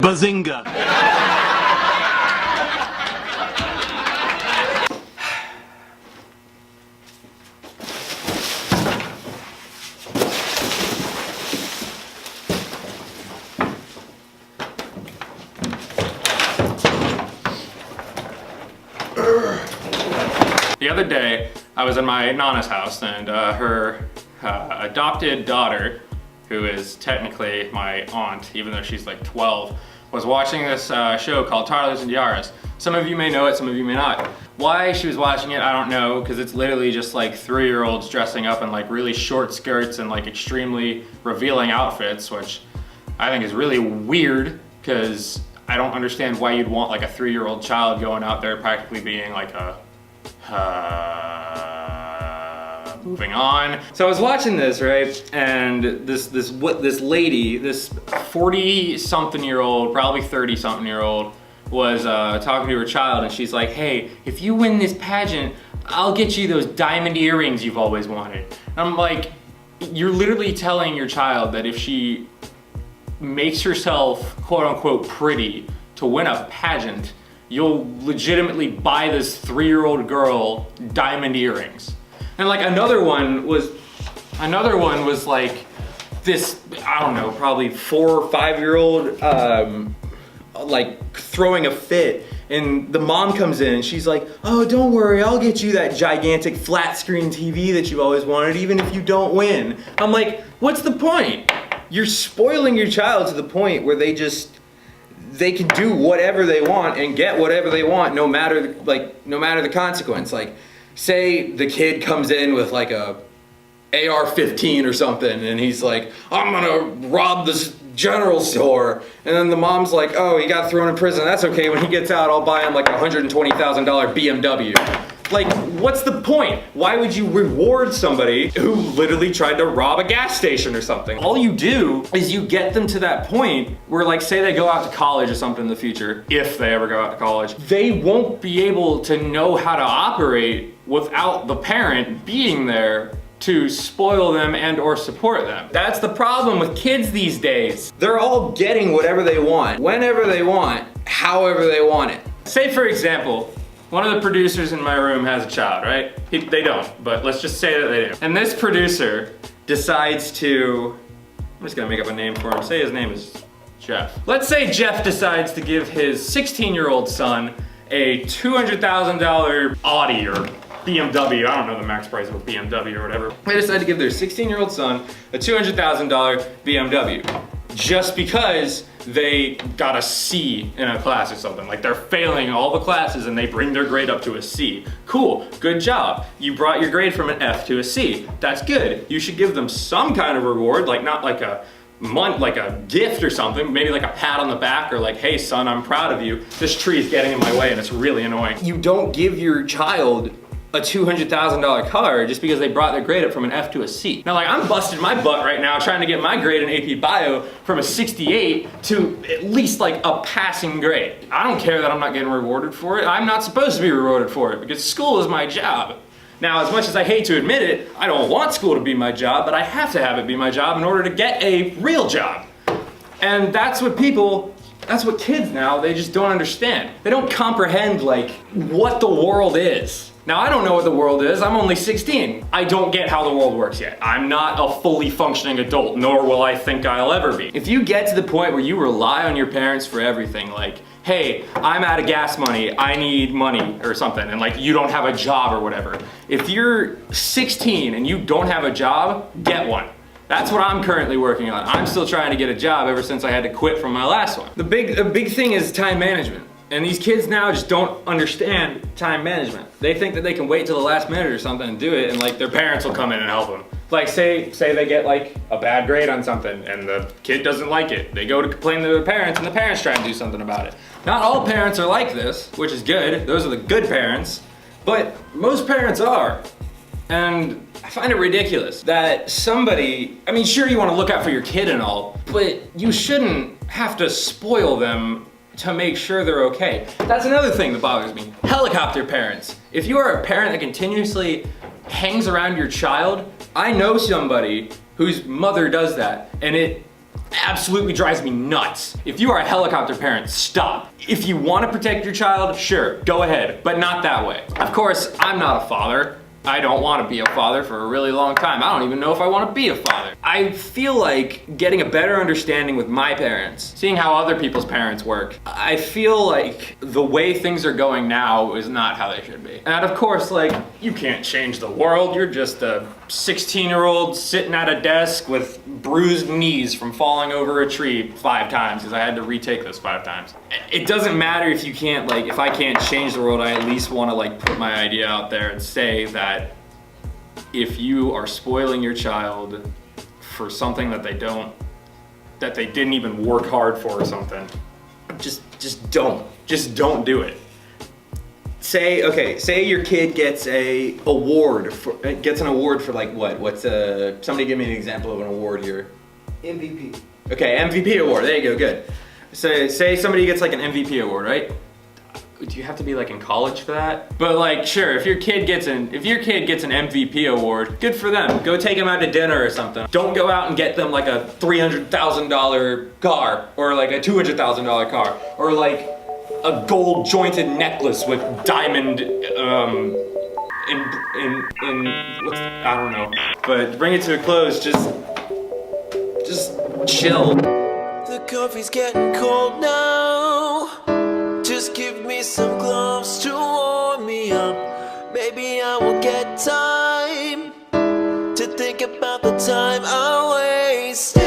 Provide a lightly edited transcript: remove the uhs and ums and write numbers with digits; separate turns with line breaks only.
Bazinga!
The other day, I was in my Nana's house, and her adopted daughter, who is technically my aunt, even though she's like 12, was watching this show called Toddlers and Tiaras. Some of you may know it, some of you may not. Why she was watching it, I don't know, because it's literally just like 3-year-olds dressing up in like really short skirts and like extremely revealing outfits, which I think is really weird, because I don't understand why you'd want like a 3-year-old child going out there practically being like a moving on. So I was watching this, right? And this lady, this 40-something-year-old, probably 30-something-year-old, was talking to her child, and she's like, hey, if you win this pageant, I'll get you those diamond earrings you've always wanted. And I'm like, you're literally telling your child that if she makes herself quote-unquote pretty to win a pageant, you'll legitimately buy this 3-year-old girl diamond earrings. And like another one was like this, I don't know, probably 4 or 5-year-old like throwing a fit, and the mom comes in and she's like, oh, don't worry, I'll get you that gigantic flat screen TV that you've always wanted, even if you don't win. I'm like, what's the point? You're spoiling your child to the point where they can do whatever they want and get whatever they want, no matter the consequence. Like, say the kid comes in with like a AR-15 or something, and he's like, I'm gonna rob this general store, and then the mom's like, oh, he got thrown in prison, that's okay, when he gets out I'll buy him like a $120,000 BMW. Like, what's the point? Why would you reward somebody who literally tried to rob a gas station or something? All you do is you get them to that point where, like, say they go out to college or something in the future, if they ever go out to college, they won't be able to know how to operate without the parent being there to spoil them and or support them. That's the problem with kids these days. They're all getting whatever they want, whenever they want, however they want it. Say, for example, one of the producers in my room has a child, right? They don't, but let's just say that they do. And this producer decides to, I'm just gonna make up a name for him, say his name is Jeff. Let's say Jeff decides to give his 16-year-old son a $200,000 Audi or BMW, I don't know the max price of a BMW or whatever. They decide to give their 16-year-old son a $200,000 BMW just because they got a C in a class or something. Like, they're failing all the classes and they bring their grade up to a C. Cool, good job. You brought your grade from an F to a C. That's good. You should give them some kind of reward, like not like a gift or something, maybe like a pat on the back or like, hey son, I'm proud of you. This tree is getting in my way and it's really annoying. You don't give your child a $200,000 car just because they brought their grade up from an F to a C. Now, like, I'm busting my butt right now trying to get my grade in AP Bio from a 68 to at least like a passing grade. I don't care that I'm not getting rewarded for it. I'm not supposed to be rewarded for it because school is my job. Now, as much as I hate to admit it, I don't want school to be my job, but I have to have it be my job in order to get a real job. And that's what kids now, they just don't understand. They don't comprehend like what the world is. Now, I don't know what the world is, I'm only 16. I don't get how the world works yet. I'm not a fully functioning adult, nor will I think I'll ever be. If you get to the point where you rely on your parents for everything, like, hey, I'm out of gas money, I need money or something, and like you don't have a job or whatever. If you're 16 and you don't have a job, get one. That's what I'm currently working on. I'm still trying to get a job ever since I had to quit from my last one. The big thing is time management. And these kids now just don't understand time management. They think that they can wait till the last minute or something and do it, and like their parents will come in and help them. Like say they get like a bad grade on something and the kid doesn't like it. They go to complain to their parents and the parents try and do something about it. Not all parents are like this, which is good. Those are the good parents, but most parents are. And I find it ridiculous that somebody, I mean, sure, you want to look out for your kid and all, but you shouldn't have to spoil them to make sure they're okay. That's another thing that bothers me. Helicopter parents. If you are a parent that continuously hangs around your child, I know somebody whose mother does that, and it absolutely drives me nuts. If you are a helicopter parent, stop. If you want to protect your child, sure, go ahead, but not that way. Of course, I'm not a father. I don't want to be a father for a really long time. I don't even know if I want to be a father. I feel like getting a better understanding with my parents, seeing how other people's parents work, I feel like the way things are going now is not how they should be. And of course, like, you can't change the world. You're just a 16-year-old sitting at a desk with bruised knees from falling over a tree 5 times because I had to retake those 5 times. It doesn't matter if you can't, like, if I can't change the world, I at least want to, like, put my idea out there and say that if you are spoiling your child for something that they didn't even work hard for or something, just don't do it. Say your kid gets an award for like what? Somebody give me an example of an award here.
MVP.
Okay, MVP award, there you go, good. So say somebody gets like an MVP award, right? Do you have to be like in college for that? But like, sure, if your kid gets an MVP award, good for them. Go take them out to dinner or something. Don't go out and get them like a $300,000 car or like a $200,000 car or like a gold jointed necklace with diamond I don't know. But to bring it to a close, just chill.
The coffee's getting cold now. Just give me some gloves to warm me up. Maybe I will get time to think about the time I wasted.